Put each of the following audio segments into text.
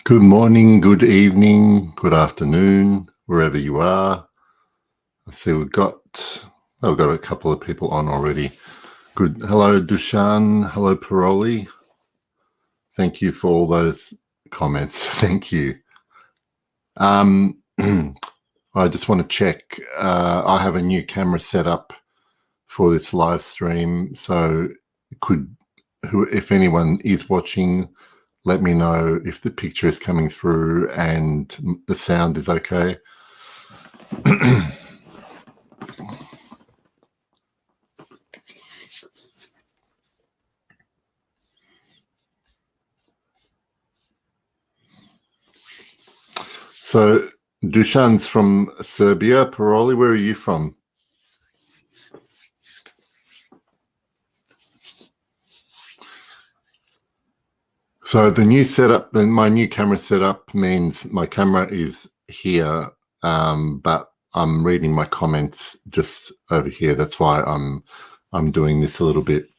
Good morning, good evening, good afternoon, wherever you are. I see we've got a couple of people on already. Good. Hello, Dushan. Hello, Paroli. Thank you for all those comments. Thank you. I just want to check. I have a new camera set up for this live stream, so if anyone is watching, let me know if the picture is coming through and the sound is okay. So Dushan's from Serbia. Paroli, where are you from? So the new setup, my new camera setup means my camera is here, but I'm reading my comments just over here. That's why I'm doing this a little bit.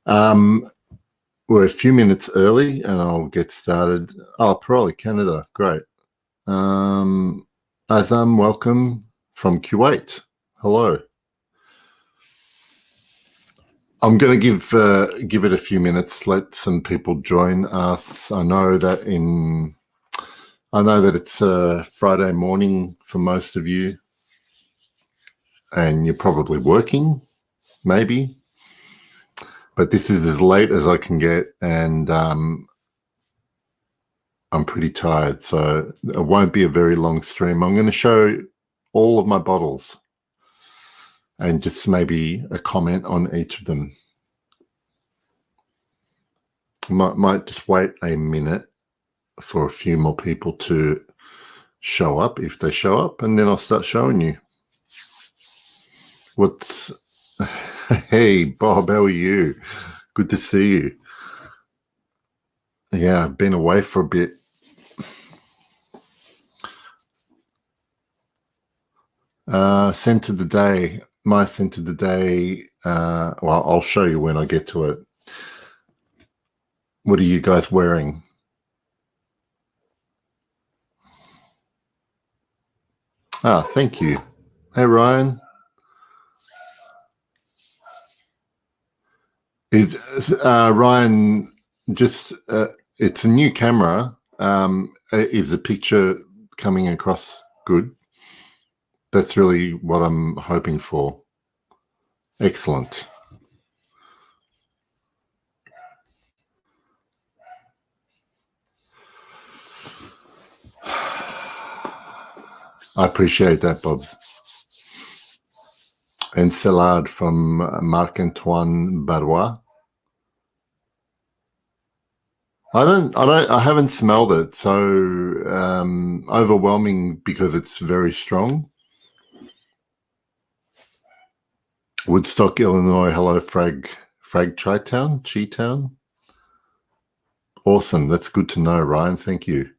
We're a few minutes early, and I'll get started. Oh, Paroli, Canada, great. Azam, welcome from Kuwait. Hello. I'm going to give it a few minutes. Let some people join us. I know that it's Friday morning for most of you, and you're probably working, maybe. But this is as late as I can get, and I'm pretty tired, so it won't be a very long stream. I'm going to show all of my bottles and just maybe a comment on each of them. Might just wait a minute for a few more people to show up, if they show up, and then I'll start showing you. Hey, Bob, how are you? Good to see you. Yeah, I've been away for a bit. Scent of the day. My scent of the day, well, I'll show you when I get to it. What are you guys wearing? Thank you. Hey, Ryan. Is Ryan just, it's a new camera. Is the picture coming across good? That's really what I'm hoping for. Excellent. I appreciate that, Bob. And Salad from Marc-Antoine Barois. I haven't smelled it, so overwhelming because it's very strong. Woodstock, Illinois. Hello, Frag Chi-Town. Awesome. That's good to know, Ryan. Thank you.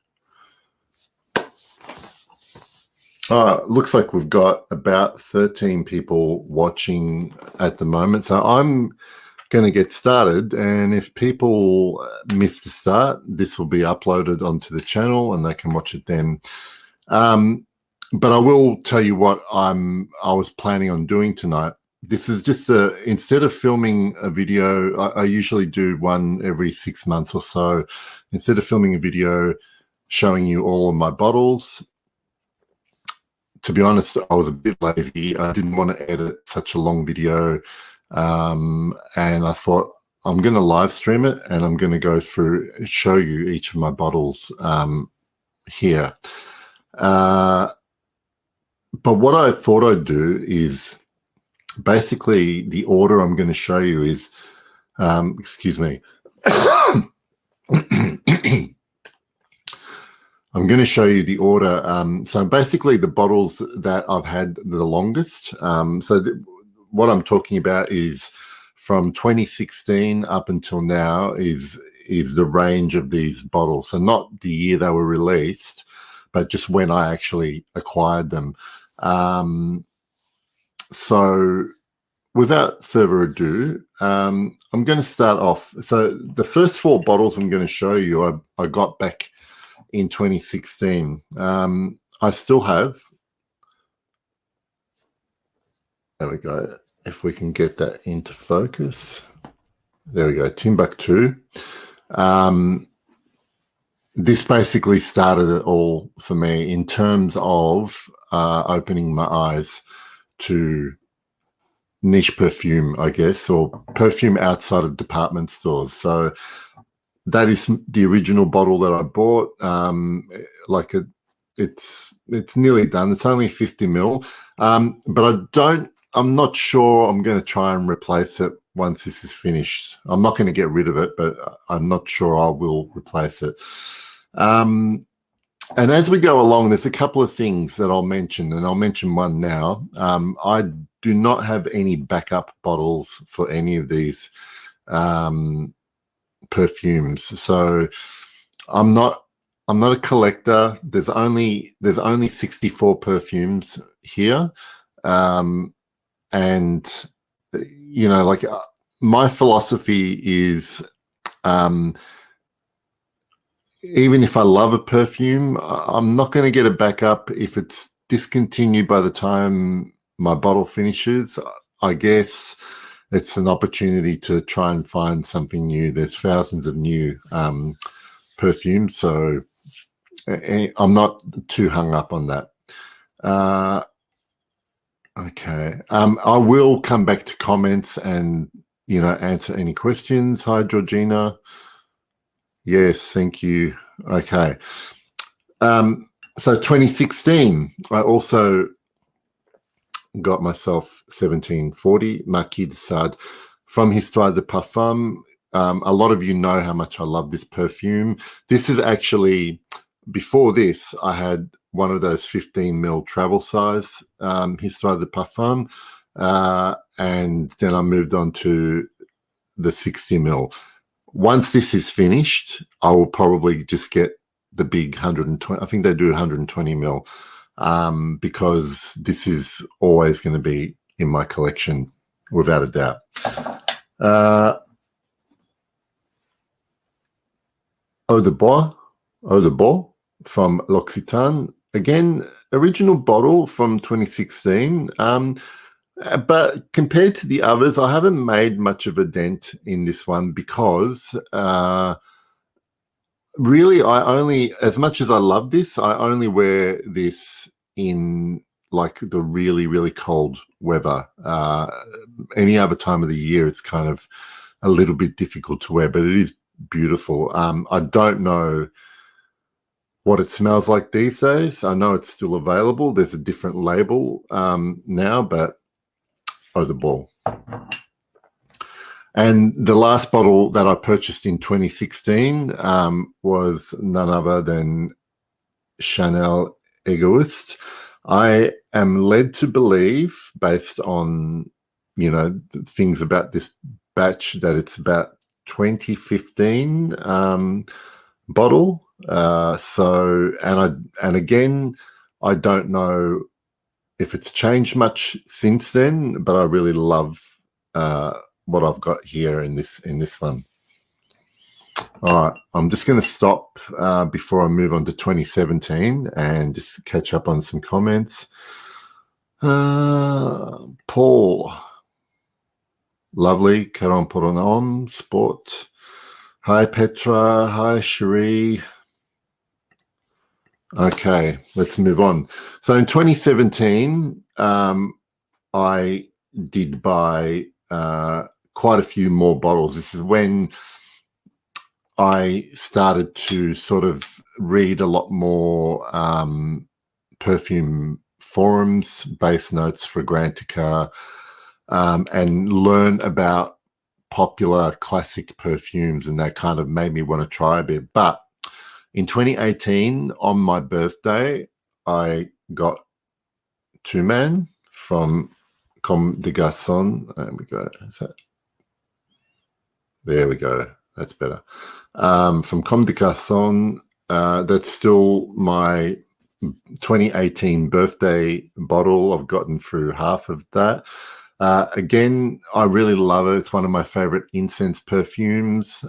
Looks like we've got about 13 people watching at the moment. So I'm going to get started. And if people miss the start, this will be uploaded onto the channel and they can watch it then. But I will tell you what I was planning on doing tonight. This is just instead of filming a video, I usually do one every 6 months or so. Instead of filming a video showing you all of my bottles, to be honest, I was a bit lazy. I didn't want to edit such a long video. And I thought I'm going to live stream it and I'm going to go through, show you each of my bottles here. But what I thought I'd do is basically the order I'm going to show you is, excuse me. I'm going to show you the order. So basically the bottles that I've had the longest. What I'm talking about is from 2016 up until now is the range of these bottles. So not the year they were released, but just when I actually acquired them. So without further ado, I'm going to start off. So the first 4 bottles I'm going to show you, I got back in 2016. I still have. There we go. If we can get that into focus. There we go. Timbuktu. This basically started it all for me in terms of opening my eyes to niche perfume, I guess, or perfume outside of department stores. So that is the original bottle that I bought. It's nearly done. It's only 50 ml, but I'm not sure I'm going to try and replace it once this is finished. I'm not going to get rid of it, but I'm not sure I will replace it. And as we go along, there's a couple of things that I'll mention, and I'll mention one now. I do not have any backup bottles for any of these perfumes, so I'm not a collector. There's only 64 perfumes here, and my philosophy is, even if I love a perfume, I'm not going to get a backup if it's discontinued by the time my bottle finishes. I guess it's an opportunity to try and find something new. There's thousands of new perfumes, so I'm not too hung up on that. Okay. I will come back to comments and, answer any questions. Hi, Georgina. Yes, thank you. Okay. So 2016, I also got myself 1740 Marquis de Sade from Histoire de Parfum. A lot of you know how much I love this perfume. This is actually, before this, I had one of those 15 ml travel size Histoire de Parfum, and then I moved on to the 60 ml. Once this is finished, I will probably just get the big 120. I think they do 120 ml, because this is always going to be in my collection, without a doubt. Eau de Bois from L'Occitane. Again, original bottle from 2016. But compared to the others, I haven't made much of a dent in this one because really, as much as I love this, I only wear this in like the really, really cold weather. Any other time of the year, it's kind of a little bit difficult to wear, but it is beautiful. I don't know what it smells like these days. I know it's still available. There's a different label now, but Eau de Bois. And the last bottle that I purchased in 2016 was none other than Chanel Egoist. I am led to believe, based on, things about this batch, that it's about 2015 bottle. And again, I don't know if it's changed much since then, but I really love what I've got here in this one. All right, I'm just going to stop before I move on to 2017 and just catch up on some comments. Paul, lovely. Caron pour un homme, sport. Hi, Petra. Hi, Cherie. Okay, let's move on. So in 2017, I did buy quite a few more bottles. This is when I started to sort of read a lot more perfume forums, base notes, Fragrantica, and learn about popular classic perfumes, and that kind of made me want to try a bit. But in 2018, on my birthday, I got Two Man from Comme des Garçons. There we go. There we go. That's better. From Comme des Garçons. That's still my 2018 birthday bottle. I've gotten through half of that. Again, I really love it. It's one of my favorite incense perfumes.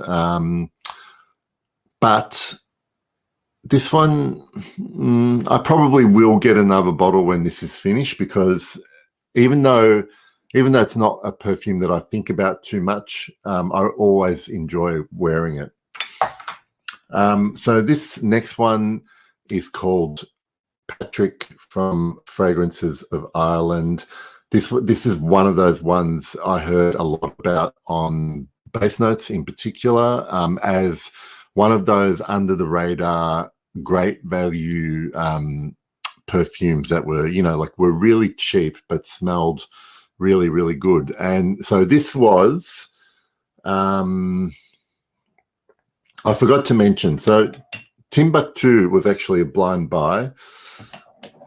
But This one, I probably will get another bottle when this is finished, because even though it's not a perfume that I think about too much, I always enjoy wearing it. So this next one is called Patrick from Fragrances of Ireland. This is one of those ones I heard a lot about on Bass Notes in particular, as one of those under the radar, great value perfumes that were, were really cheap but smelled really, really good. And so this was, I forgot to mention, so Timbuktu was actually a blind buy.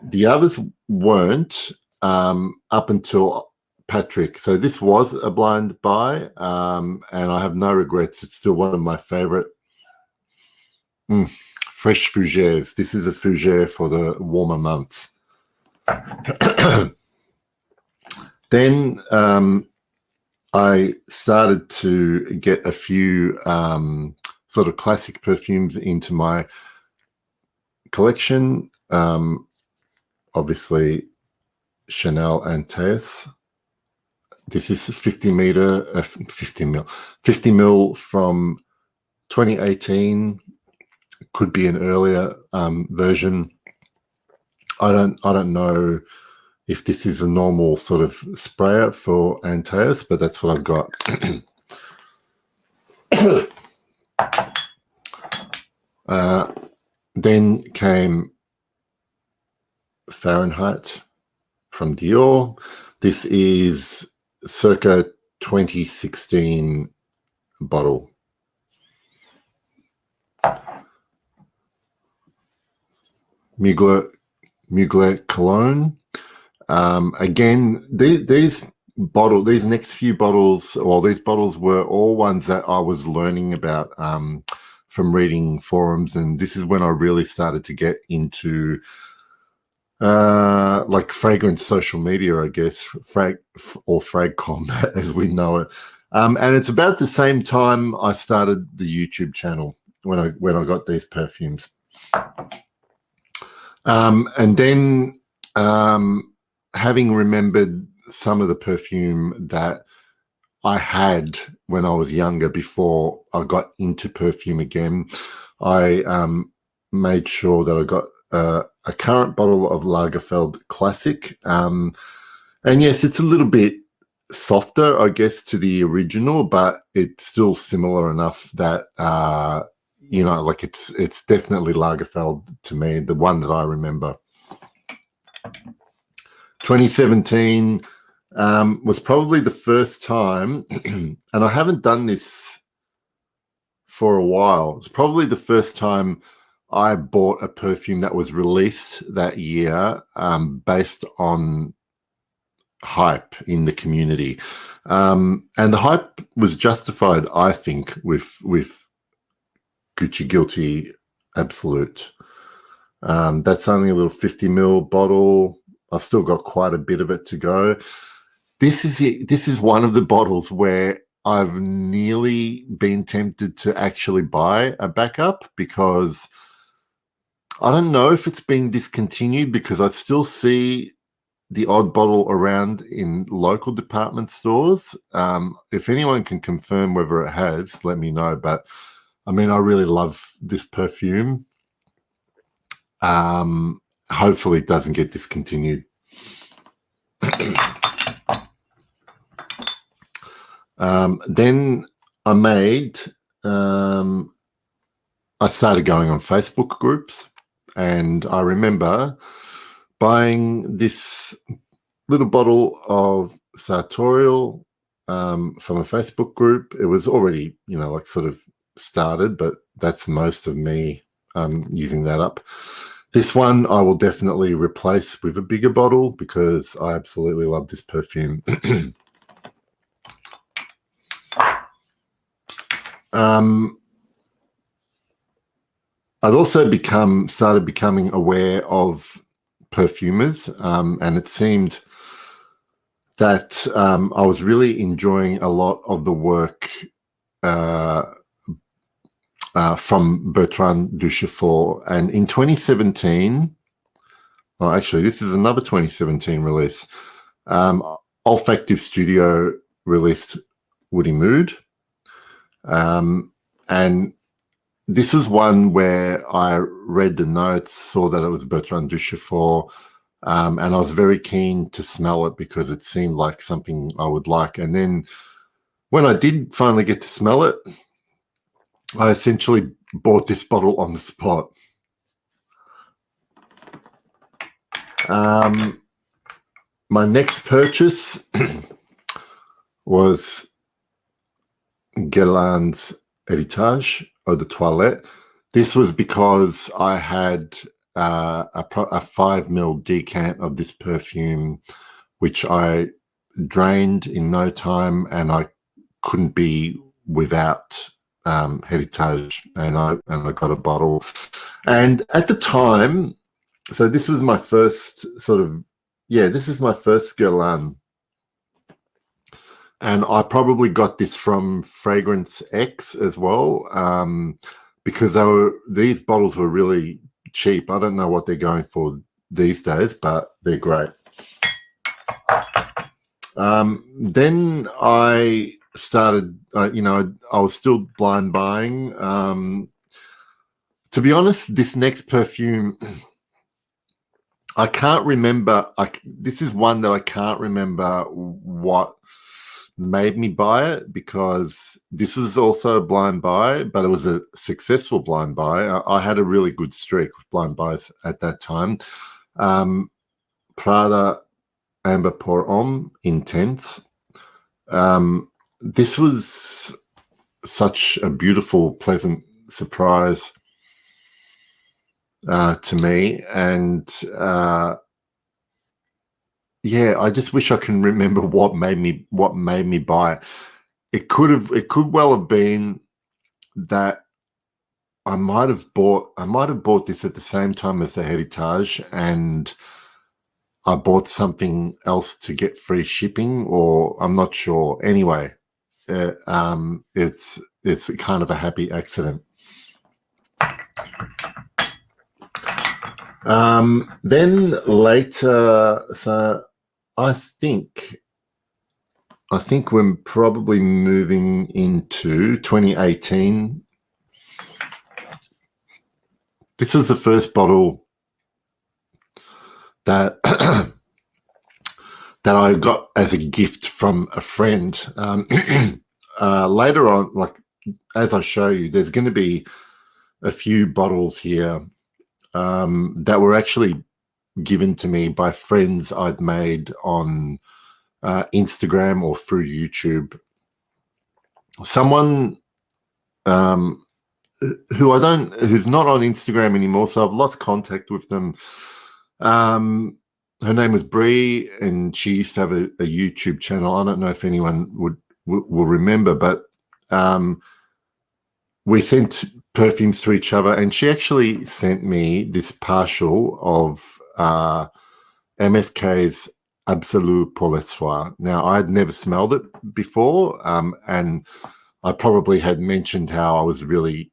The others weren't up until Patrick. So this was a blind buy, and I have no regrets. It's still one of my favorite. Fresh fougères. This is a fougère for the warmer months. Then I started to get a few sort of classic perfumes into my collection. Obviously, Chanel and Teus. This is 50 mil from 2018. Could be an earlier version. I don't know if this is a normal sort of sprayer for Antaeus, but that's what I've got. Then came Fahrenheit from Dior. This is circa 2016 bottle. Mugler Cologne. Again, these next few bottles, these bottles were all ones that I was learning about from reading forums, and this is when I really started to get into like fragrance social media, I guess, or Fragcom as we know it. And it's about the same time I started the YouTube channel when I got these perfumes. And then having remembered some of the perfume that I had when I was younger, before I got into perfume again, I made sure that I got a current bottle of Lagerfeld Classic. And yes, it's a little bit softer, I guess, to the original, but it's still similar enough that like it's definitely Lagerfeld to me, the one that I remember. 2017 was probably the first time, and I haven't done this for a while. It's probably the first time I bought a perfume that was released that year based on hype in the community. And the hype was justified, I think, with Gucci Guilty Absolute. That's only a little 50 ml bottle. I've still got quite a bit of it to go. This is one of the bottles where I've nearly been tempted to actually buy a backup, because I don't know if it's been discontinued, because I still see the odd bottle around in local department stores. If anyone can confirm whether it has, let me know. But I mean, I really love this perfume. Hopefully it doesn't get discontinued. Then I started going on Facebook groups, and I remember buying this little bottle of Sartorial from a Facebook group. It was already, like sort of started, but that's most of me using that up. This one I will definitely replace with a bigger bottle, because I absolutely love this perfume. I'd also started becoming aware of perfumers, and it seemed that I was really enjoying a lot of the work from Bertrand Duchefort. And in 2017, well, actually, this is another 2017 release. Olfactive Studio released Woody Mood. And this is one where I read the notes, saw that it was Bertrand Duchefort, and I was very keen to smell it because it seemed like something I would like. And then when I did finally get to smell it, I essentially bought this bottle on the spot. My next purchase was Guerlain's Héritage Eau de Toilette. This was because I had a 5 ml decant of this perfume, which I drained in no time, and I couldn't be without Héritage, and I got a bottle. And at the time, so this was my first this is my first Guerlain. And I probably got this from Fragrance X as well, because these bottles were really cheap. I don't know what they're going for these days, but they're great. Then I started, I was still blind buying. To be honest, this next perfume, I can't remember. This is one that I can't remember what made me buy it, because this is also a blind buy, but it was a successful blind buy. I had a really good streak with blind buys at that time. Prada Amber Pour Homme Intense. This was such a beautiful, pleasant surprise to me, and I just wish I can remember what made me buy it. It could well have been that I might have bought this at the same time as the Héritage, and I bought something else to get free shipping, or I'm not sure. Anyway, it's kind of a happy accident. Then later, so I think we're probably moving into 2018. This was the first bottle that that I got as a gift from a friend. Later on, like as I show you, there's going to be a few bottles here that were actually given to me by friends I'd made on Instagram or through YouTube. Someone who's not on Instagram anymore, so I've lost contact with them. Her name was Bree, and she used to have a YouTube channel. I don't know if anyone will remember, but we sent perfumes to each other, and she actually sent me this partial of MFK's Absolu pour le soir. Now, I'd never smelled it before, and I probably had mentioned how I was really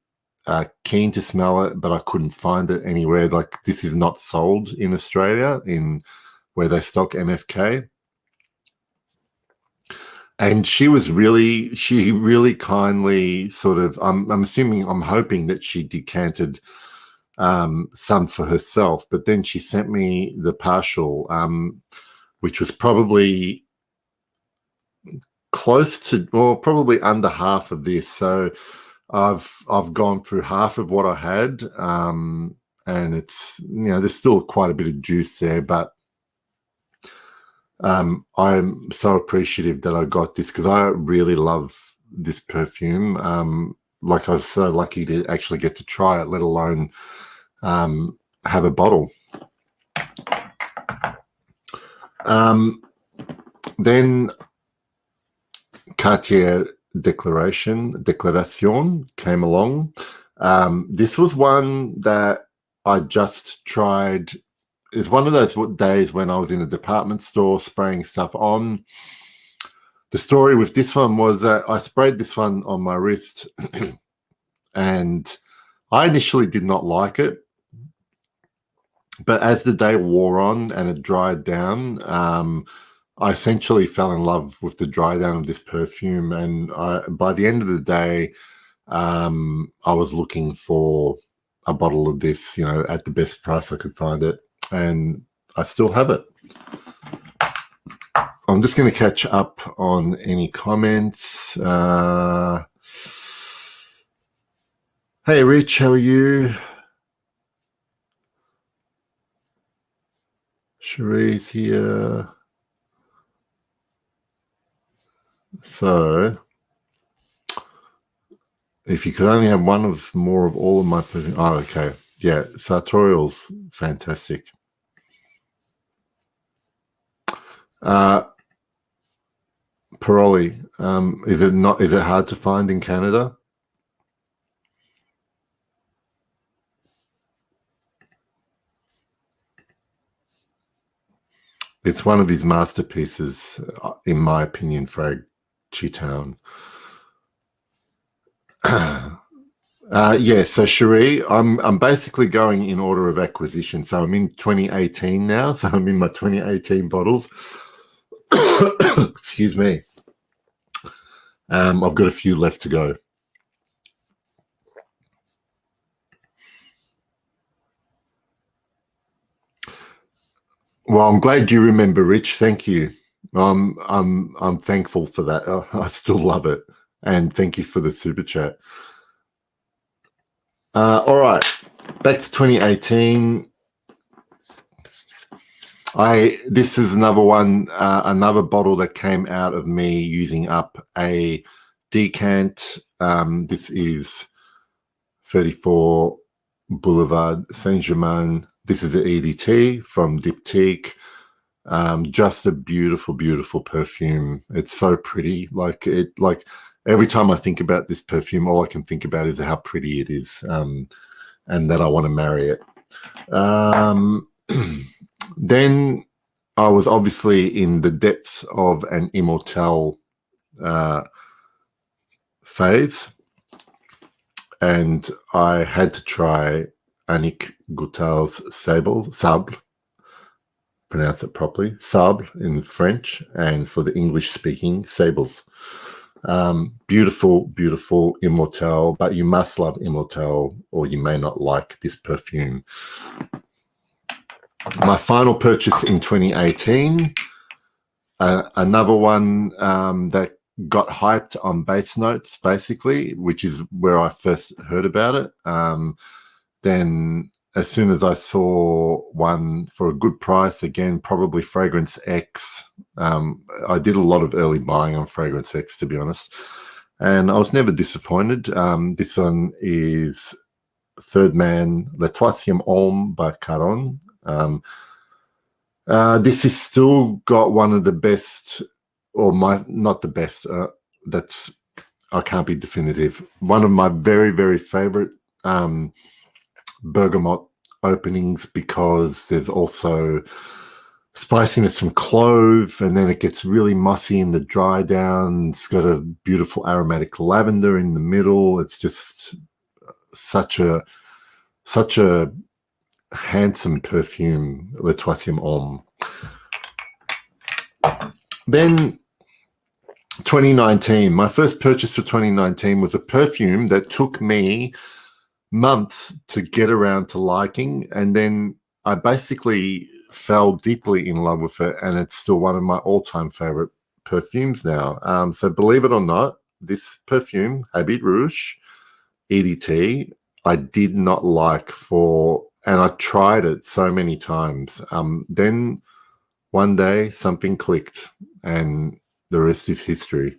keen to smell it, but I couldn't find it anywhere. Like, this is not sold in Australia where they stock MFK. And she really kindly sort of, I'm hoping that she decanted some for herself, but then she sent me the partial, which was probably close to, or probably under half of this. So I've gone through half of what I had, and it's, there's still quite a bit of juice there, but I'm so appreciative that I got this, because I really love this perfume. Like, I was so lucky to actually get to try it, let alone have a bottle. Then Cartier Declaration came along. This was one that I just tried. It's one of those days when I was in a department store spraying stuff on. The story with this one was that I sprayed this one on my wrist and I initially did not like it. But as the day wore on and it dried down, I essentially fell in love with the dry down of this perfume. And by the end of the day, I was looking for a bottle of this, at the best price I could find it. And I still have it. I'm just going to catch up on any comments. Hey, Rich, how are you? Cherie's here. So, if you could only have one of more of all of my perfume. Oh, okay. Yeah, sartorial's fantastic. Paroli, is it hard to find in Canada? It's one of his masterpieces, in my opinion, Frag Cheetown. Yeah, so Cherie, I'm basically going in order of acquisition. So I'm in 2018 now. So I'm in my 2018 bottles. Excuse me. I've got a few left to go. Well, I'm glad you remember, Rich. Thank you. I'm thankful for that. I still love it, and thank you for the super chat. All right, back to 2018. This is another one, another bottle that came out of me using up a decant. This is 34 Boulevard Saint-Germain. This is an EDT from Diptyque. Just a beautiful, beautiful perfume. It's so pretty. Like every time I think about this perfume, all I can think about is how pretty it is, and that I want to marry it. Then I was obviously in the depths of an Immortelle phase, and I had to try Annick Goutal's Sable, pronounce it properly, Sable in French, and for the English-speaking, Sables. Beautiful, beautiful Immortelle, but you must love Immortelle or you may not like this perfume. My final purchase in 2018, another one that got hyped on Base Notes, basically, which is where I first heard about it. Then as soon as I saw one for a good price, again, probably Fragrance X, I did a lot of early buying on Fragrance X, to be honest, and I was never disappointed. This one is Third Man, Le Troisième Homme by Caron. This has still got one of the best, or not the best, that's, I can't be definitive, one of my very, very favorite bergamot openings, because there's also spiciness from clove, and then it gets really mossy in the dry down. It's got a beautiful aromatic lavender in the middle. It's just such a handsome perfume, Le Troisième Homme. Then 2019, my first purchase for 2019 was a perfume that took me months to get around to liking, and then I basically fell deeply in love with it, and it's still one of my all-time favorite perfumes now. So believe it or not, this perfume, Habit Rouge EDT, I did not like and I tried it so many times. Then one day something clicked, and the rest is history.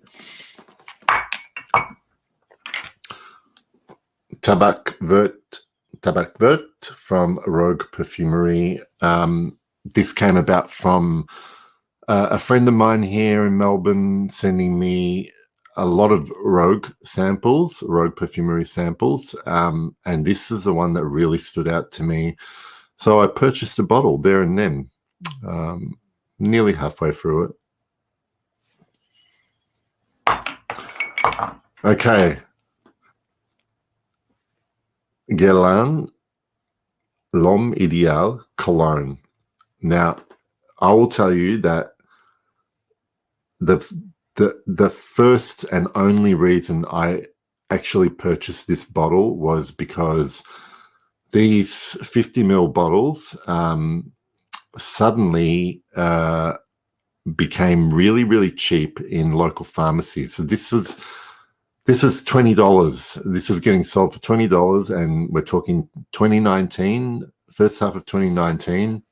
Tabac Vert from Rogue Perfumery. This came about from a friend of mine here in Melbourne sending me a lot of Rogue Perfumery samples, and this is the one that really stood out to me. So I purchased a bottle there and then, nearly halfway through it. Okay. Guerlain L'Homme Ideal Cologne. Now, I will tell you that the first and only reason I actually purchased this bottle was because these 50 ml bottles suddenly became really, really cheap in local pharmacies. So this is $20. This is getting sold for $20, and we're talking 2019, first half of 2019.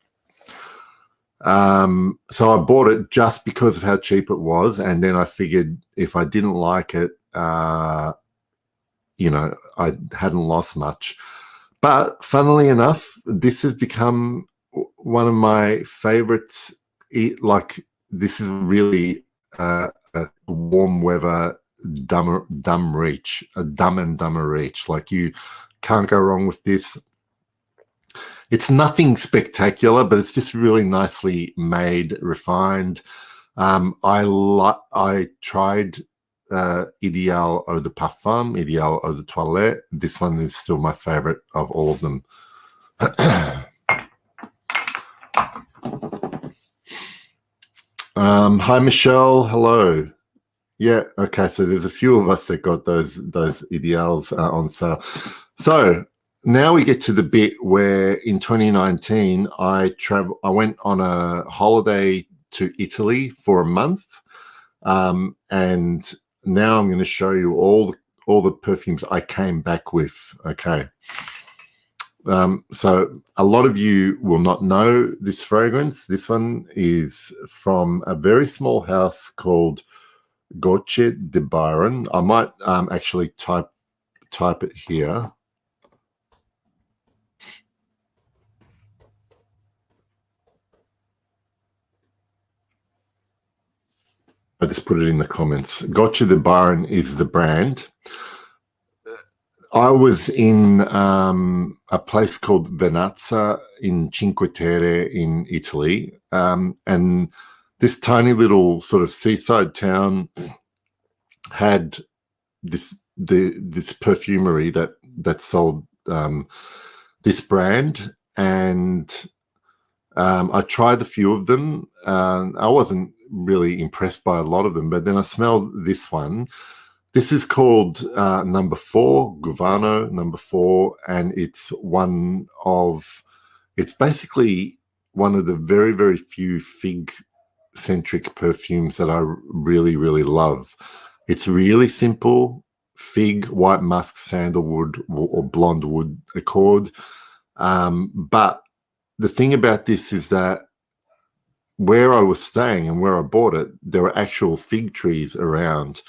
So I bought it just because of how cheap it was, and then I figured if I didn't like it, I hadn't lost much. But funnily enough, this has become one of my favorites. This is really a warm weather dumb reach, a Dumb and Dumber reach. Like, you can't go wrong with this. It's nothing spectacular, but it's just really nicely made, refined. I tried Ideal Eau de Parfum, Ideal Eau de Toilette. This one is still my favorite of all of them. Hi, Michelle. Hello. Yeah, okay, so there's a few of us that got those Ideals on sale. So now we get to the bit where in 2019 I went on a holiday to Italy for a month, and now I'm going to show you all the perfumes I came back with. Okay. So a lot of you will not know this fragrance. This one is from a very small house called Gocce de Byron. I might actually type it here. I just put it in the comments. Gocce de Byron is the brand. I was in a place called Vernazza in Cinque Terre in Italy, and this tiny little sort of seaside town had this perfumery that sold this brand, and I tried a few of them. I wasn't really impressed by a lot of them, but then I smelled this one. This is called number 4, Guvano number 4, and it's basically one of the very, very few fig-centric perfumes that I really, really love. It's really simple: fig, white musk, sandalwood, or blonde wood accord. But the thing about this is that where I was staying and where I bought it, there were actual fig trees around.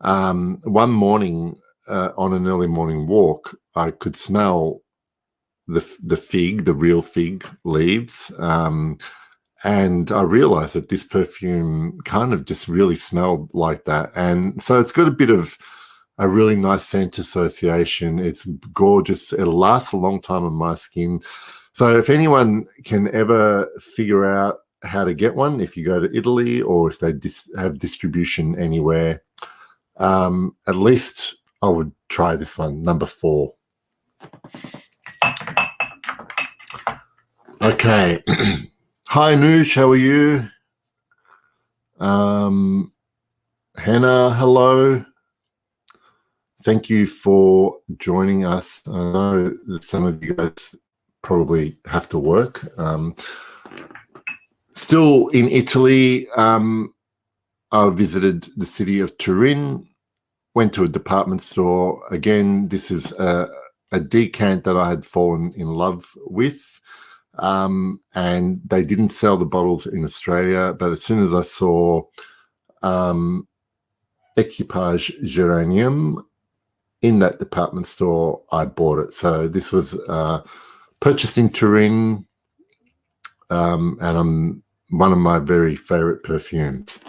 One morning on an early morning walk, I could smell the real fig leaves, and I realized that this perfume kind of just really smelled like that. And so it's got a bit of a really nice scent association. It's gorgeous. It lasts a long time on my skin. So if anyone can ever figure out how to get one, if you go to Italy or if they have distribution anywhere, at least I would try this one, number 4. Okay. Hi, Noosh, how are you? Hannah, hello. Thank you for joining us. I know that some of you guys probably have to work. Still in Italy, I visited the city of Turin, went to a department store. Again, this is a decant that I had fallen in love with. And they didn't sell the bottles in Australia, but as soon as I saw Equipage Geranium in that department store, I bought it. So this was purchased in Turin, and one of my very favorite perfumes.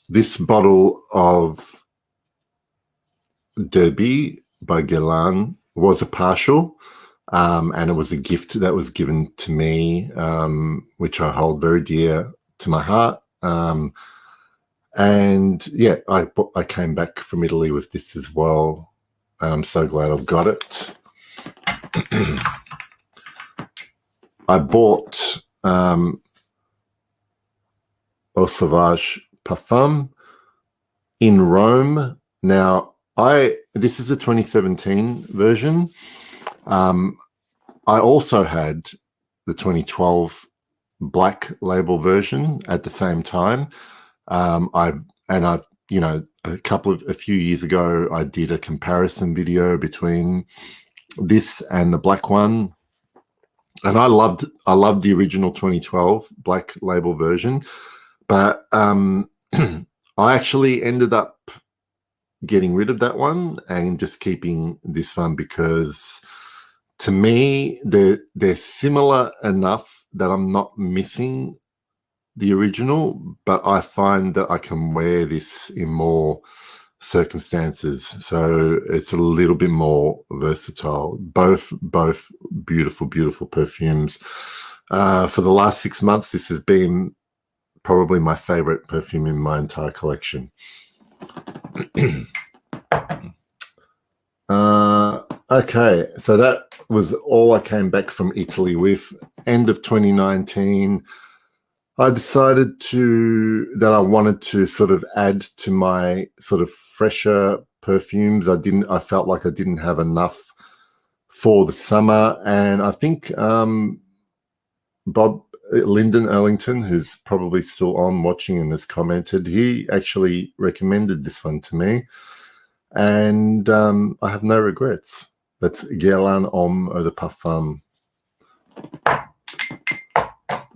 This bottle of Derby by Guerlain was a partial, and it was a gift that was given to me, which I hold very dear to my heart. And yeah, I came back from Italy with this as well. And I'm so glad I've got it. I bought Eau Sauvage Parfum in Rome. Now, this is a 2017 version. I also had the 2012 black label version at the same time. I've a few years ago, I did a comparison video between this and the black one, and I loved the original 2012 black label version, but I actually ended up getting rid of that one and just keeping this one because to me they're similar enough that I'm not missing the original, but I find that I can wear this in more circumstances, so it's a little bit more versatile. Both beautiful perfumes. For the last 6 months, this has been probably my favorite perfume in my entire collection. Okay, so that was all I came back from Italy with. End of 2019, I decided that I wanted to sort of add to my sort of fresher perfumes. I felt like I didn't have enough for the summer, and I think Bob Lyndon Erlington, who's probably still on watching and has commented, he actually recommended this one to me, and I have no regrets. That's Guerlain Homme Eau de Parfum.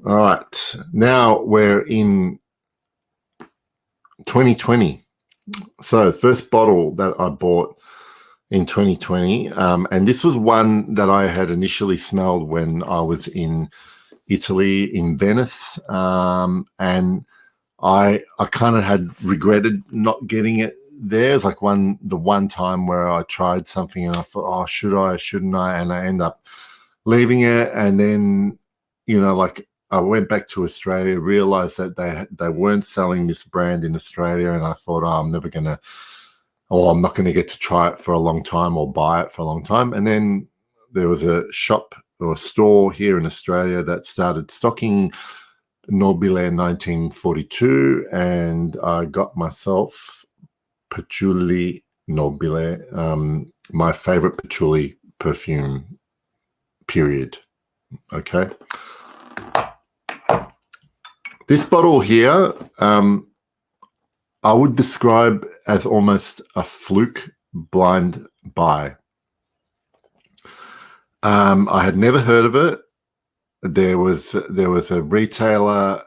All right, now we're in 2020. So first bottle that I bought in 2020, and this was one that I had initially smelled when I was in Italy, in Venice, and I kind of had regretted not getting it there. It's like the one time where I tried something and I thought, oh, should I, shouldn't I? And I end up leaving it, and then I went back to Australia, realized that they weren't selling this brand in Australia, and I thought, oh, I'm not going to get to try it for a long time or buy it for a long time. And then there was a shop or a store here in Australia that started stocking Nobile 1942, and I got myself Patchouli Nobile, my favorite patchouli perfume, period. Okay. This bottle here, I would describe as almost a fluke blind buy. I had never heard of it. There was a retailer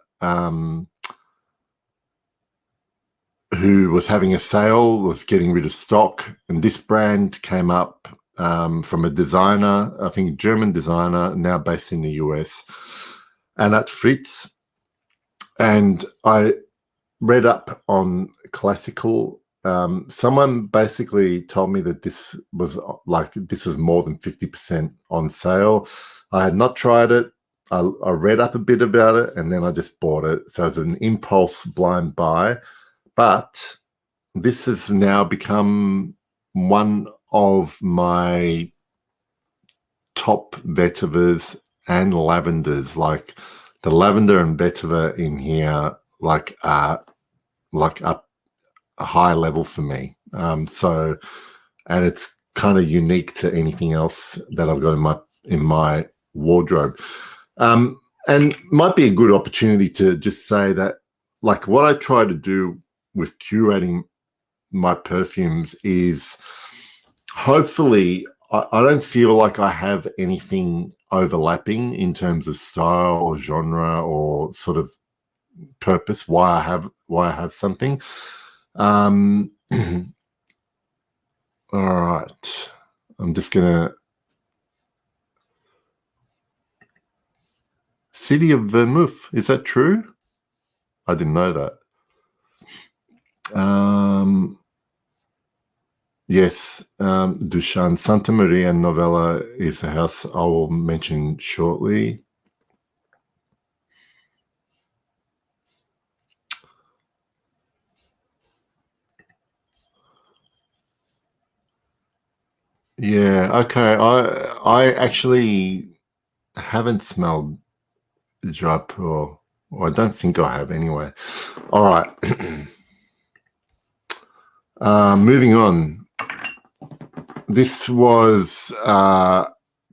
who was having a sale, was getting rid of stock, and this brand came up from a designer, I think German designer, now based in the US, Anat Fritz. And I read up on Classical. Someone basically told me that this was more than 50% on sale. I had not tried it. I read up a bit about it, and then I just bought it. So it's an impulse blind buy. But this has now become one of my top vetivers and lavenders. Like the lavender and vetiver in here, are up a high level for me. And it's kind of unique to anything else that I've got in my wardrobe. And might be a good opportunity to just say that, like, what I try to do with curating my perfumes is hopefully I don't feel like I have anything overlapping in terms of style or genre or sort of purpose why I have something. All right, I'm just gonna City of Vermouth. Is that true? I didn't know that. Yes, Dushan. Santa Maria Novella is a house I will mention shortly. Yeah. Okay. I actually haven't smelled dry pearl. Or I don't think I have anyway. All right. Moving on. This was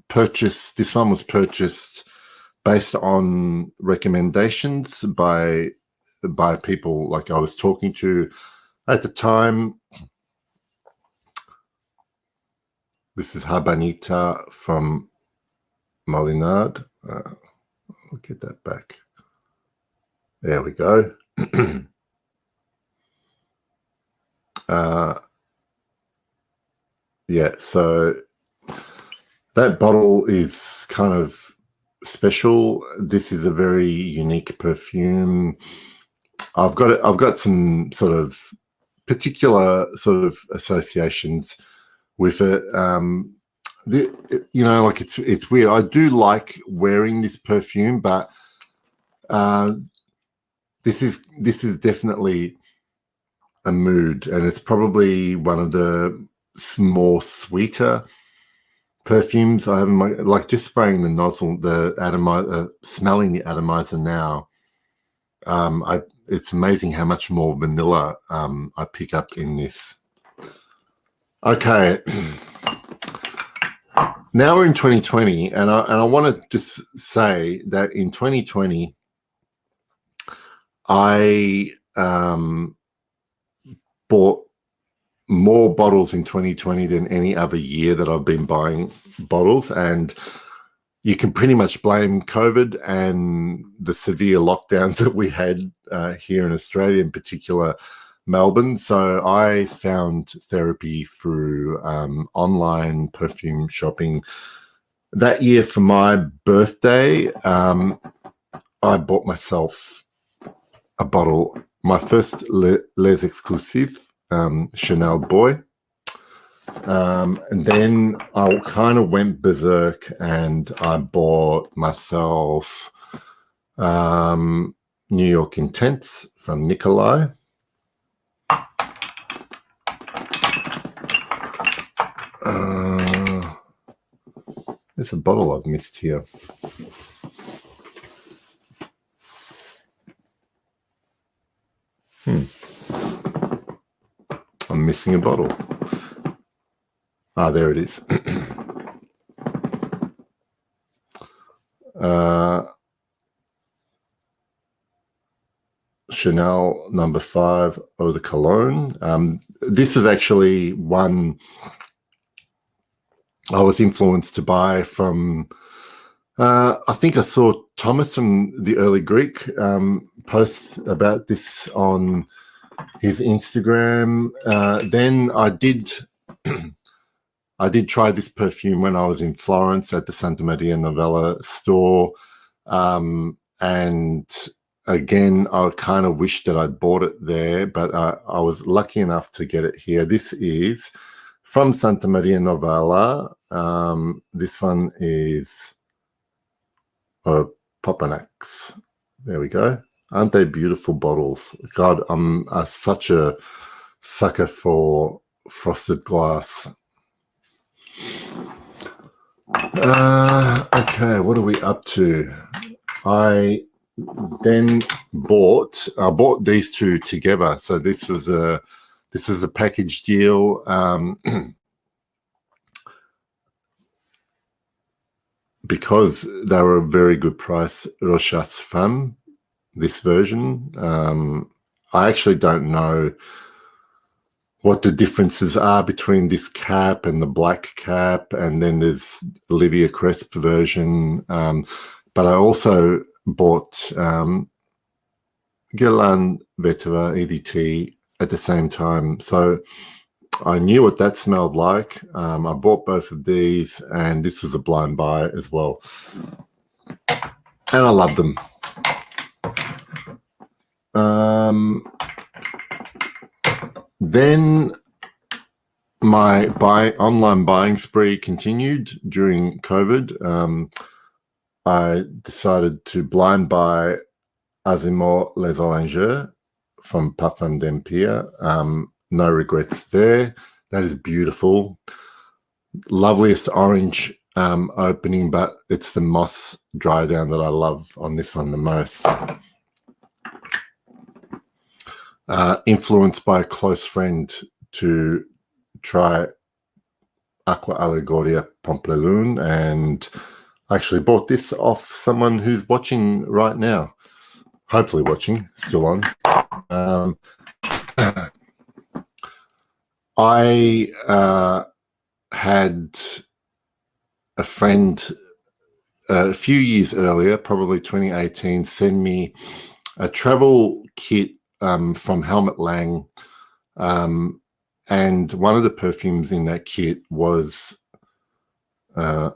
purchased. This one was purchased based on recommendations by people like I was talking to at the time. This is Habanita from Molinard. I'll get that back. There we go. Yeah, so that bottle is kind of special. This is a very unique perfume. I've got some sort of particular sort of associations with it. Like it's weird. I do like wearing this perfume, but this is definitely a mood, and it's probably one of the more sweeter perfumes I have in my, like just spraying the nozzle, the atomizer, smelling the atomizer now. It's amazing how much more vanilla I pick up in this. Okay. Now we're in 2020, and I want to just say that in 2020, I bought more bottles in 2020 than any other year that I've been buying bottles, and you can pretty much blame COVID and the severe lockdowns that we had here in Australia, in particular Melbourne. So I found therapy through online perfume shopping. That year for my birthday, I bought myself a bottle, my first Les Exclusifs, Chanel Boy. And then I kind of went berserk and I bought myself New York Intense from Nikolai. There's a bottle I've missed here. I'm missing a bottle. Ah, there it is. Chanel number 5 Eau de Cologne. This is actually one I was influenced to buy from, I think I saw Thomas from the Early Greek post about this on his Instagram. Then I did try this perfume when I was in Florence at the Santa Maria Novella store. And again, I kind of wish that I'd bought it there, but I was lucky enough to get it here. This is from Santa Maria Novella. This one is Popanax. There we go. Aren't they beautiful bottles? God, I'm such a sucker for frosted glass. Okay, what are we up to? I then bought these two together. So this is a package deal. Because they were a very good price, Rochas Femme, this version. I actually don't know what the differences are between this cap and the black cap, and then there's Olivia Cresp version. But I also bought Guerlain Vetiver EDT at the same time. So I knew what that smelled like. I bought both of these, and this was a blind buy as well. And I love them. Then my online buying spree continued during COVID. I decided to blind buy Azimut Les Orangers from Parfum d'Empire. No regrets there. That is beautiful. Loveliest orange opening, but it's the moss dry down that I love on this one the most. Influenced by a close friend to try Aqua Allegoria Pampelune, and I actually bought this off someone who's watching right now. Hopefully watching, still on. I had a friend a few years earlier, probably 2018, send me a travel kit from Helmut Lang, and one of the perfumes in that kit was Eau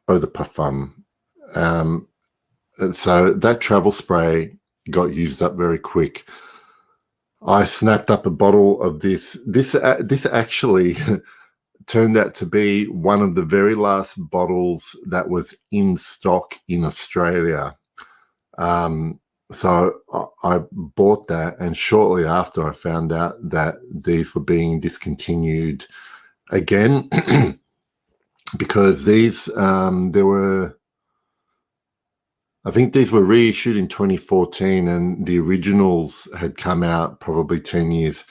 de Parfum. So that travel spray got used up very quick. I snapped up a bottle of this. This actually turned out to be one of the very last bottles that was in stock in Australia. So I bought that, and shortly after I found out that these were being discontinued again because these I think these were reissued in 2014, and the originals had come out probably 10 years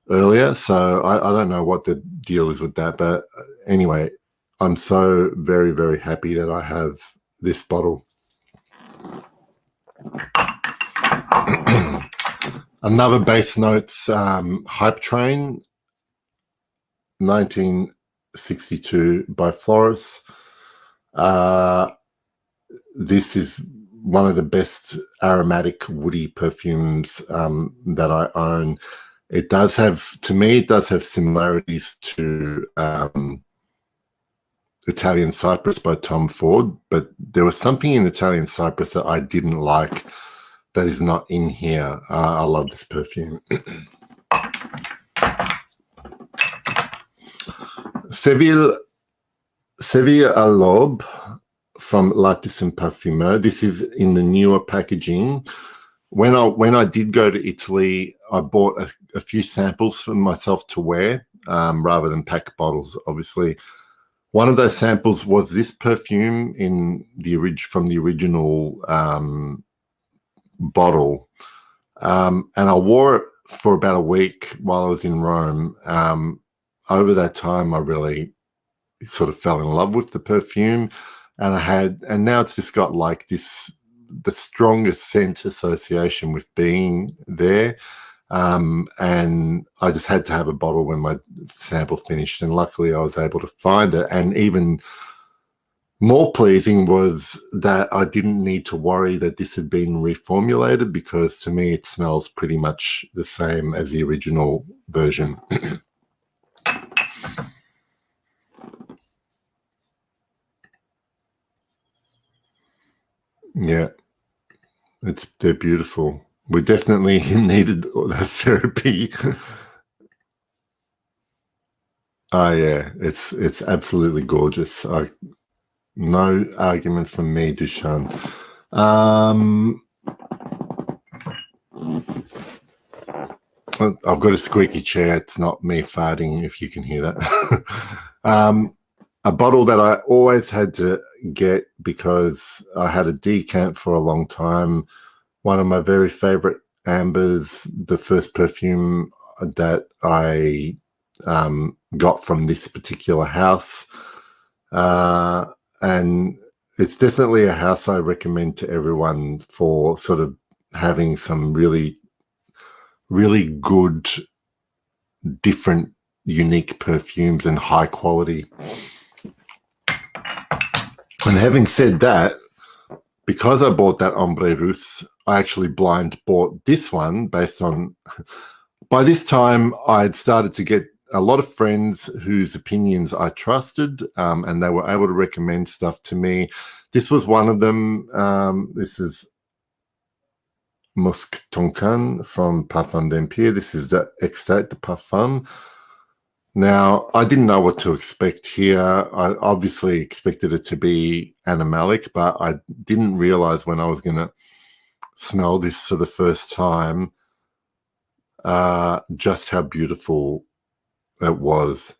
earlier. So I don't know what the deal is with that. But anyway, I'm so very, very happy that I have this bottle. Another Bass Notes Hype Train, 1962 by Floris. This is one of the best aromatic woody perfumes that I own. It does have, to me, it does have similarities to Italian Cypress by Tom Ford, but there was something in Italian Cypress that I didn't like that is not in here. I love this perfume. Seville à l'Aube from L'Artisan Parfumeur. This is in the newer packaging. When I did go to Italy, I bought a few samples for myself to wear rather than pack bottles, obviously. One of those samples was this perfume from the original bottle. And I wore it for about a week while I was in Rome. Over that time, I really sort of fell in love with the perfume, and now it's just got like the strongest scent association with being there. And I just had to have a bottle when my sample finished, and luckily I was able to find it. And even more pleasing was that I didn't need to worry that this had been reformulated, because to me it smells pretty much the same as the original version. Yeah, they're beautiful. We definitely needed that therapy. Oh yeah, it's absolutely gorgeous. No argument from me, Dushan. I've got a squeaky chair. It's not me farting, if you can hear that. A bottle that I always had to get because I had a decant for a long time. One of my very favorite ambers, the first perfume that I got from this particular house. And it's definitely a house I recommend to everyone for sort of having some really, really good, different, unique perfumes and high quality. And having said that, because I bought that Ombre Russe, I actually blind bought this one based on... By this time, I'd started to get a lot of friends whose opinions I trusted, and they were able to recommend stuff to me. This was one of them. This is Musc Tonkan from Parfum d'Empire. This is the Extrait de Parfum. Now, I didn't know what to expect here. I obviously expected it to be animalic, but I didn't realize when I was going to smell this for the first time just how beautiful it was.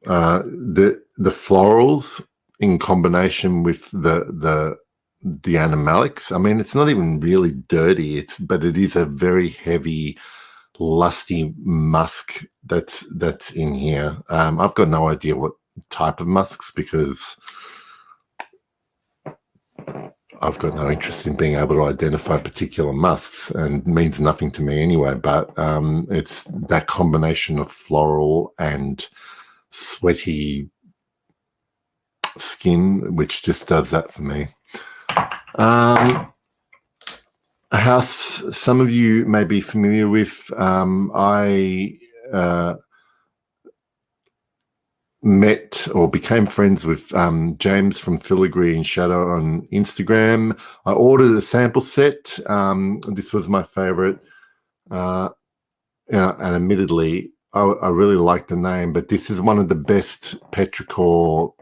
the florals in combination with the animalics. I mean, it's not even really dirty. But it is a very heavy, lusty musk that's in here. I've got no idea what type of musks, because I've got no interest in being able to identify particular musks, and it means nothing to me anyway. But it's that combination of floral and sweaty skin which just does that for me. A house some of you may be familiar with. I met or became friends with James from Filigree and Shadow on Instagram. I ordered a sample set. This was my favorite. And admittedly, I really like the name, but this is one of the best petrichor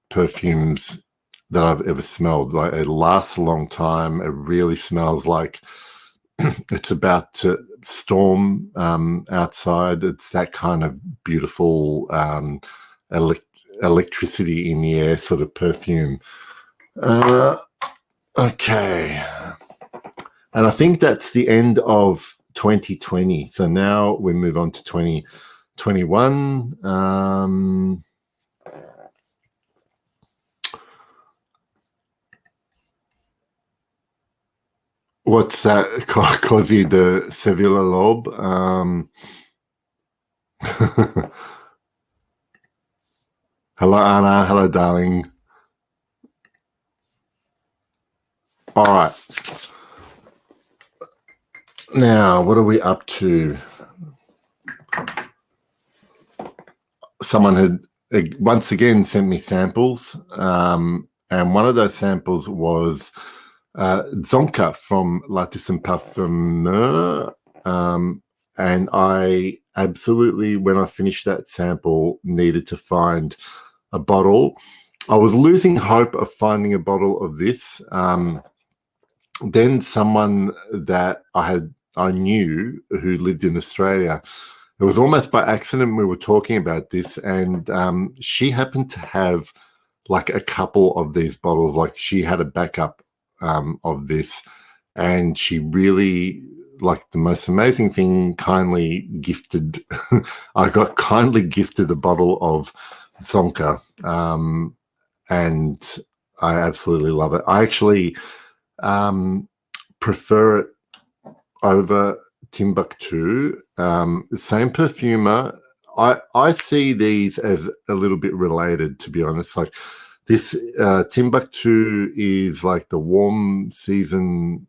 perfumes that I've ever smelled. Like, it lasts a long time. It really smells like it's about to storm outside. It's that kind of beautiful electricity in the air sort of perfume. Okay. And I think that's the end of 2020. So now we move on to 2021. What's that? Cosy de Sevilla Lob. Hello, Anna. Hello, darling. All right. Now, what are we up to? Someone had once again sent me samples, and one of those samples was Zonka from L'Artiste Parfumeur, and I absolutely, when I finished that sample, needed to find a bottle. I was losing hope of finding a bottle of this. Then someone that I knew who lived in Australia, it was almost by accident we were talking about this, and she happened to have like a couple of these bottles. Like, she had a backup of this, and she really, like, the most amazing thing, kindly gifted I got kindly gifted a bottle of Zonka, and I absolutely love it. I actually prefer it over Timbuktu. Same perfumer. I see these as a little bit related, to be honest. Like, this Timbuktu is like the warm season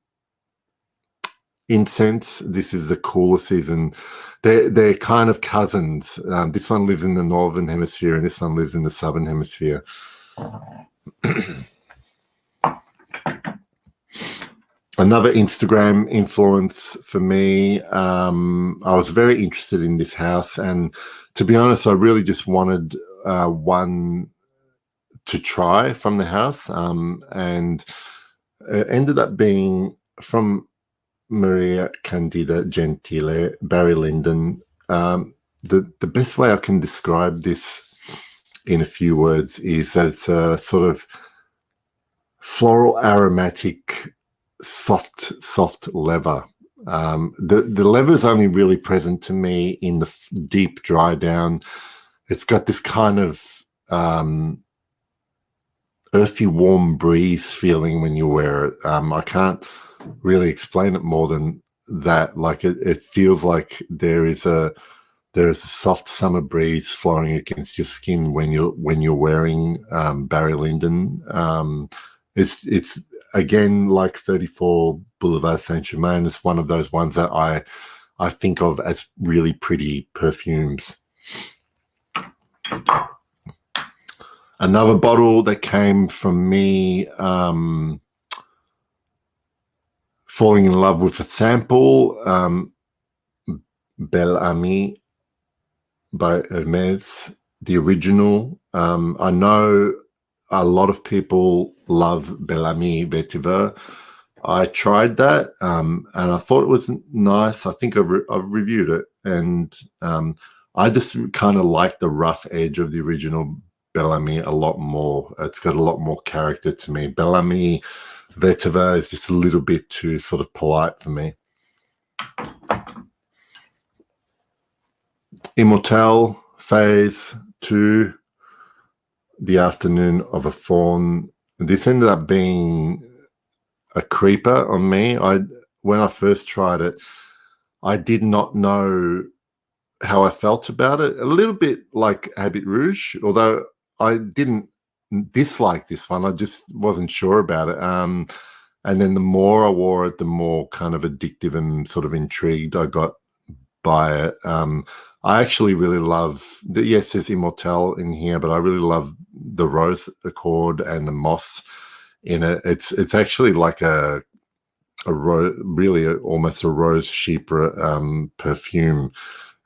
incense. This is the cooler season. They're kind of cousins. This one lives in the northern hemisphere, and this one lives in the southern hemisphere. Another Instagram influence for me. I was very interested in this house, and to be honest, I really just wanted one to try from the house, and it ended up being from Maria Candida Gentile, Barry Lyndon. The best way I can describe this in a few words is that it's a sort of floral aromatic soft leather. The leather is only really present to me in the deep dry down. It's got this kind of earthy warm breeze feeling when you wear it. I can't really explain it more than that. Like, it feels like there is a soft summer breeze flowing against your skin when you're wearing Barry Lyndon. It's again, like 34 Boulevard Saint-Germain, is one of those ones that I think of as really pretty perfumes. Another bottle that came from me falling in love with a sample, Belle Amie by Hermès, the original. I know a lot of people love Belle Amie Vetiver. I tried that, and I thought it was nice. I think I've reviewed it, and I just kind of like the rough edge of the original Bellamy a lot more. It's got a lot more character to me. Bellamy Vetiver is just a little bit too sort of polite for me. Immortelle Phase 2, The Afternoon of a Fawn. This ended up being a creeper on me. When I first tried it, I did not know how I felt about it. A little bit like Habit Rouge, although I didn't dislike this one. I just wasn't sure about it. And then the more I wore it, the more kind of addictive and sort of intrigued I got by it. I actually really love yes, there's Immortelle in here, but I really love the rose accord and the moss in it. It's actually like a really almost a rose chypre perfume.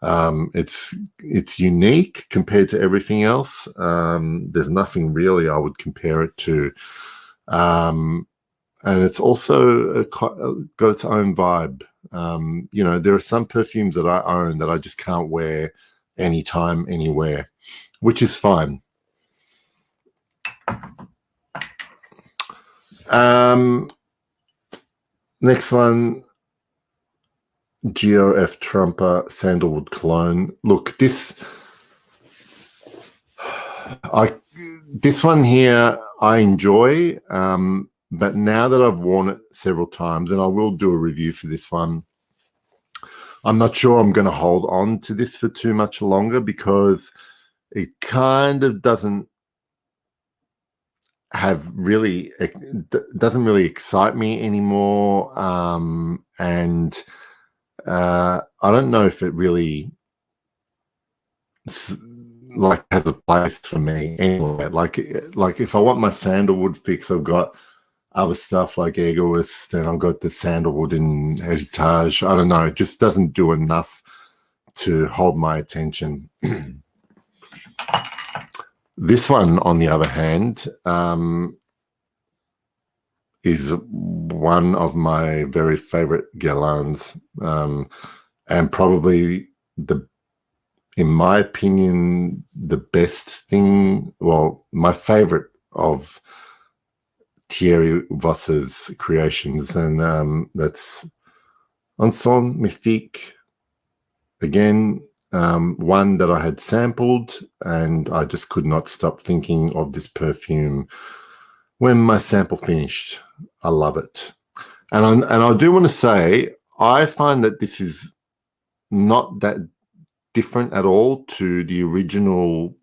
It's unique compared to everything else. There's nothing really I would compare it to. And it's also got its own vibe. There are some perfumes that I own that I just can't wear anytime, anywhere, which is fine. Next one, GOF Trumper Sandalwood Cologne. Look, this one here I enjoy, but now that I've worn it several times, and I will do a review for this one, I'm not sure I'm going to hold on to this for too much longer because it kind of doesn't really excite me anymore. And I don't know if it really has a place for me anyway. Like if I want my sandalwood fix, I've got other stuff like Egoist, and I've got the sandalwood in Heritage. I don't know, it just doesn't do enough to hold my attention. This one, on the other hand, is one of my very favorite Guerlains, and probably in my opinion, the best thing, well, my favorite of Thierry Voss's creations, and that's Ensemble Mystique. Again, one that I had sampled, and I just could not stop thinking of this perfume when my sample finished. I love it. And I do want to say, I find that this is not that different at all to the original